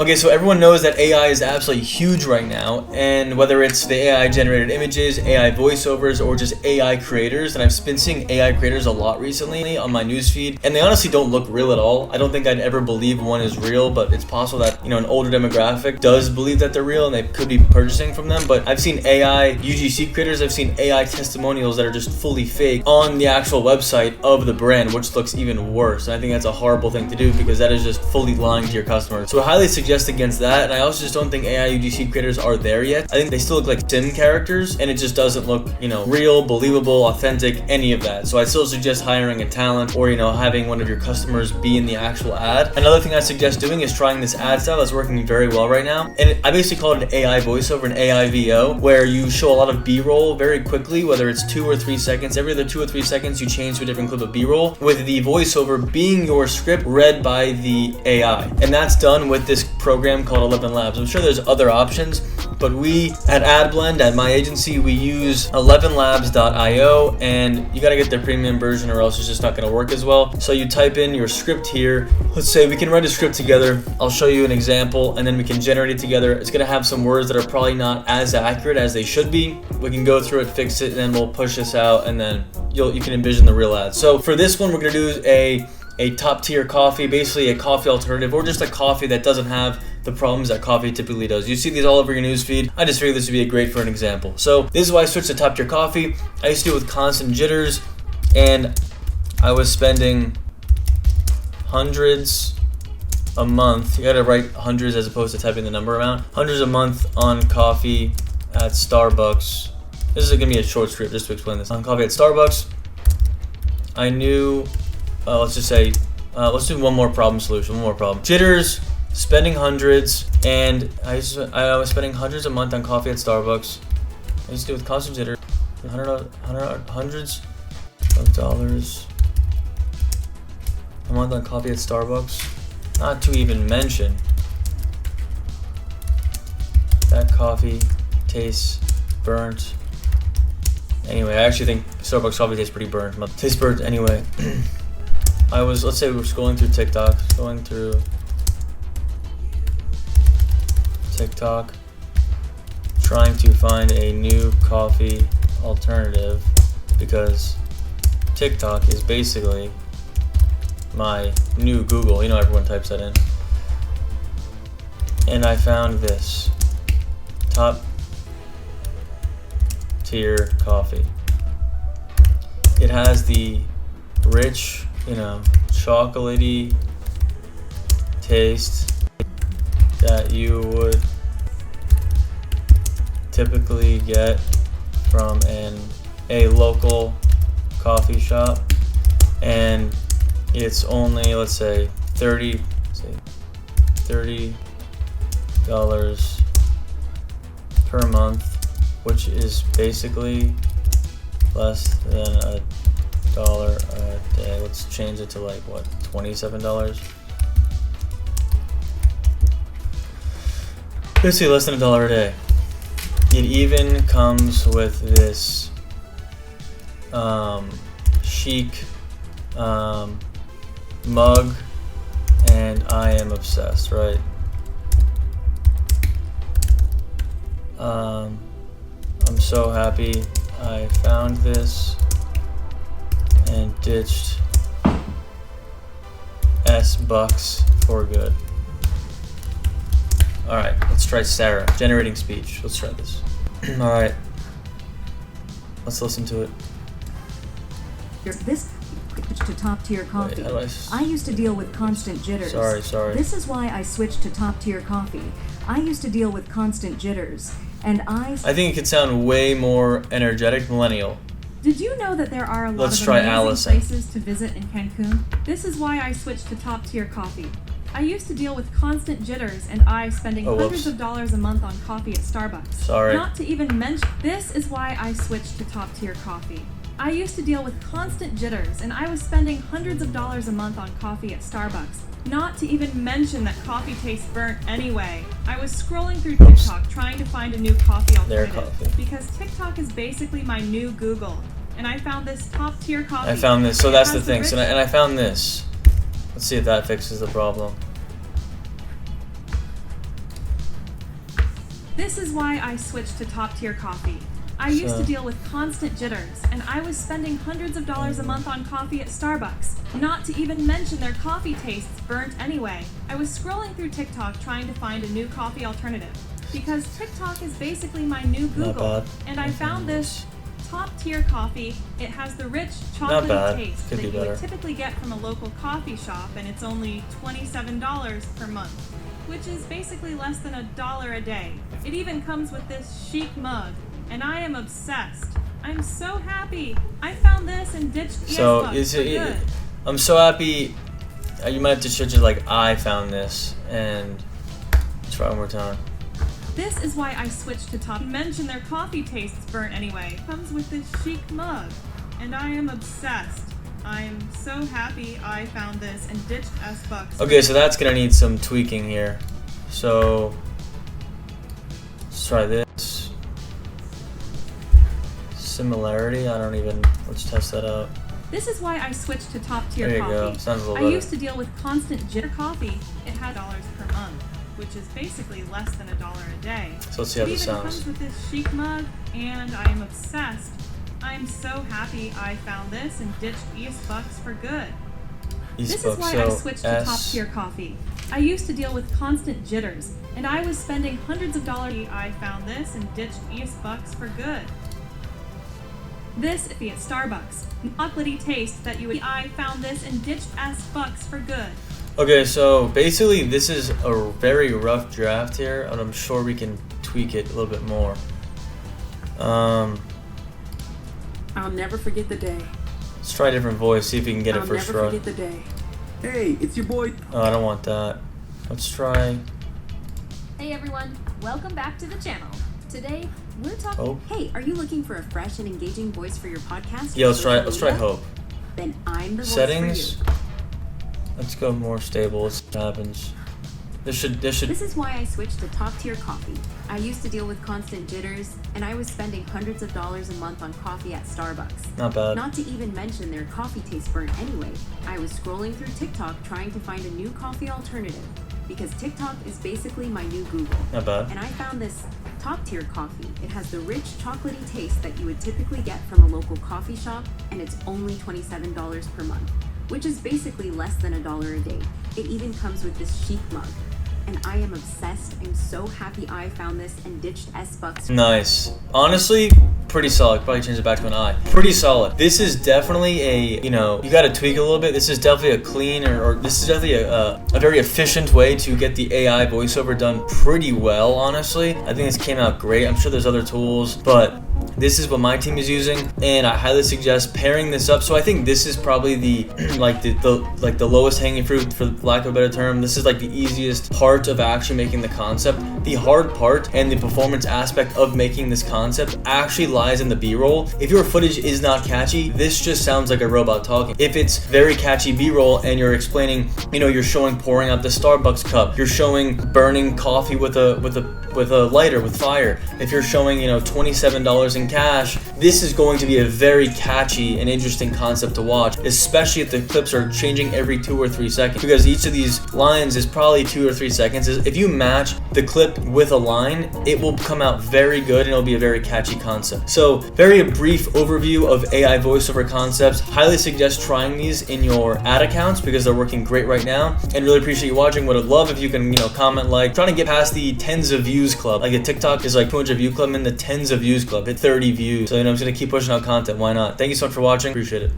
Okay, so everyone knows that AI is absolutely huge right now, and whether it's the AI generated images, AI voiceovers, or just AI creators, and I've been seeing AI creators a lot recently on my newsfeed, and they honestly don't look real at all. I don't think I'd ever believe one is real, but it's possible that, an older demographic does believe that they're real and they could be purchasing from them. But I've seen AI UGC creators, I've seen AI testimonials that are just fully fake on the actual website of the brand, which looks even worse. And I think that's a horrible thing to do because that is just fully lying to your customers. So I highly suggest against that, and I also just don't think AI UGC creators are there yet. I think they still look like sim characters, and it just doesn't look, real, believable, authentic, any of that. So I still suggest hiring a talent or, having one of your customers be in the actual ad. Another thing I suggest doing is trying this ad style that's working very well right now. And I basically call it an AI voiceover, an AI VO, where you show a lot of B-roll very quickly, whether it's 2 or 3 seconds. Every other 2 or 3 seconds, you change to a different clip of B-roll, with the voiceover being your script read by the AI. And that's done with this program called 11 Labs. I'm sure there's other options, but we at AdBlend, at my agency, we use 11labs.io, and you gotta get their premium version or else it's just not gonna work as well. So you type in your script here. Let's say we can write a script together. I'll show you an example and then we can generate it together. It's gonna have some words that are probably not as accurate as they should be. We can go through it, fix it, and then we'll push this out, and then you can envision the real ad. So for this one, we're gonna do a top tier coffee, basically a coffee alternative, or just a coffee that doesn't have the problems that coffee typically does. You see these all over your newsfeed. I just figured this would be great for an example. So this is why I switched to top tier coffee. I used to do it with constant jitters, and I was spending hundreds a month. You gotta write hundreds as opposed to typing the number amount. Hundreds a month on coffee at Starbucks. This is gonna be a short script just to explain this. On coffee at Starbucks, I knew, let's just say, let's do one more problem solution, one more problem. Jitters, spending hundreds, and I was spending hundreds a month on coffee at Starbucks. I used to do it with constant jitter, hundreds of dollars a month on coffee at Starbucks. Not to even mention that coffee tastes burnt. Anyway, I actually think Starbucks coffee tastes pretty burnt. Tastes burnt anyway. Let's say we're scrolling through TikTok, trying to find a new coffee alternative, because TikTok is basically my new Google. Everyone types that in. And I found this top tier coffee. It has the rich, chocolatey taste that you would typically get from a local coffee shop, and it's only, let's say $30 per month, which is basically less than $1 a day. Let's change it to like what, $27? Basically less than $1 a day. It even comes with this chic mug, and I am obsessed, right? I'm so happy I found this and ditched $S for good. Alright, let's try Sarah. Generating speech. Let's try this. Alright. Let's listen to it. This switched to top tier coffee. Wait, I used to deal with constant jitters. Sorry. This is why I switched to top tier coffee. I used to deal with constant jitters, and I think it could sound way more energetic. Millennial. Did you know that there are a lot Let's of try amazing Allison. places to visit in Cancun? This is why I switched to top tier coffee. I used to deal with constant jitters and I spending hundreds of dollars a month on coffee at Starbucks. Sorry. Not to even mention, this is why I switched to top tier coffee. I used to deal with constant jitters and I was spending hundreds of dollars a month on coffee at Starbucks. Not to even mention that coffee tastes burnt anyway. I was scrolling through TikTok trying to find a new coffee alternative because TikTok is basically my new Google. And I found this top tier coffee. I found this. So that's the thing. So I found this. Let's see if that fixes the problem. This is why I switched to top tier coffee. I used to deal with constant jitters, and I was spending hundreds of dollars a month on coffee at Starbucks. Not to even mention their coffee tastes burnt anyway. I was scrolling through TikTok trying to find a new coffee alternative, because TikTok is basically my new Google, and I found this top tier coffee. It has the rich chocolatey taste that you would typically get from a local coffee shop, and it's only $27 per month, which is basically less than $1 a day. It even comes with this chic mug, and I am obsessed. I'm so happy. I found this and ditched ESBucks for good. I'm so happy. You might have to switch it like I found this, and try one more time. This is why I switched to top. Mention their coffee tastes burnt anyway. Comes with this chic mug, and I am obsessed. I'm so happy I found this and ditched ESBucks. Okay, so that's gonna need some tweaking here. So let's try this. Similarity. Let's test that out. This is why I switched to top tier there you coffee. Go. Sounds a little I better. used to deal with constant jitter coffee. It had dollars per month, which is basically less than $1 a day. So let's see how this sounds. It even comes with this chic mug, and I am obsessed. I am so happy I found this and ditched ESBucks for good. This is why I switched to top tier coffee. I used to deal with constant jitters, and I was spending hundreds of dollars. I found this and ditched ESBucks for good. This be at Starbucks. Chocolatey taste that you would. I found this and ditched ESBucks for good. Okay, so basically this is a very rough draft here, and I'm sure we can tweak it a little bit more. I'll never forget the day. Let's try a different voice, see if we can get it first try. I'll never forget the day. Hey, it's your boy. Oh, I don't want that. Let's try. Hey everyone, welcome back to the channel. Today we're talking. Hope. Hey, are you looking for a fresh and engaging voice for your podcast? Yeah, let's try Hope. Then I'm the voice Settings. for you. Let's go more stable. Let's see what happens. This should. This is why I switched to top tier coffee. I used to deal with constant jitters, and I was spending hundreds of dollars a month on coffee at Starbucks. Not bad. Not to even mention their coffee tastes burnt anyway. I was scrolling through TikTok trying to find a new coffee alternative, because TikTok is basically my new Google. Not bad. And I found this top tier coffee. It has the rich chocolatey taste that you would typically get from a local coffee shop, and it's only $27 per month, which is basically less than $1 a day. It even comes with this chic mug. And I am obsessed. I'm so happy I found this and ditched ESBucks. Nice. Honestly, pretty solid. Probably change it back to an I. Pretty solid. This is definitely a, you gotta tweak a little bit. This is definitely a clean or this is definitely a very efficient way to get the AI voiceover done pretty well, honestly. I think this came out great. I'm sure there's other tools, but this is what my team is using, and I highly suggest pairing this up. So I think this is probably the the lowest hanging fruit, for lack of a better term. This is like the easiest part of actually making the concept. The hard part and the performance aspect of making this concept actually lies in the B-roll. If your footage is not catchy, this just sounds like a robot talking. If it's very catchy B-roll and you're explaining, you're showing pouring out the Starbucks cup, you're showing burning coffee with a lighter, with fire. If you're showing, $27 in cash, this is going to be a very catchy and interesting concept to watch, especially if the clips are changing every 2 or 3 seconds, because each of these lines is probably 2 or 3 seconds. If you match the clip with a line, it will come out very good and it'll be a very catchy concept. So very brief overview of AI voiceover concepts. Highly suggest trying these in your ad accounts because they're working great right now, and really appreciate you watching. Would love if you can, comment, trying to get past the tens of views club. Like a TikTok is like 200 view club, I'm in the tens of views club, hit 30 views. So I'm just gonna keep pushing out content. Why not? Thank you so much for watching. Appreciate it.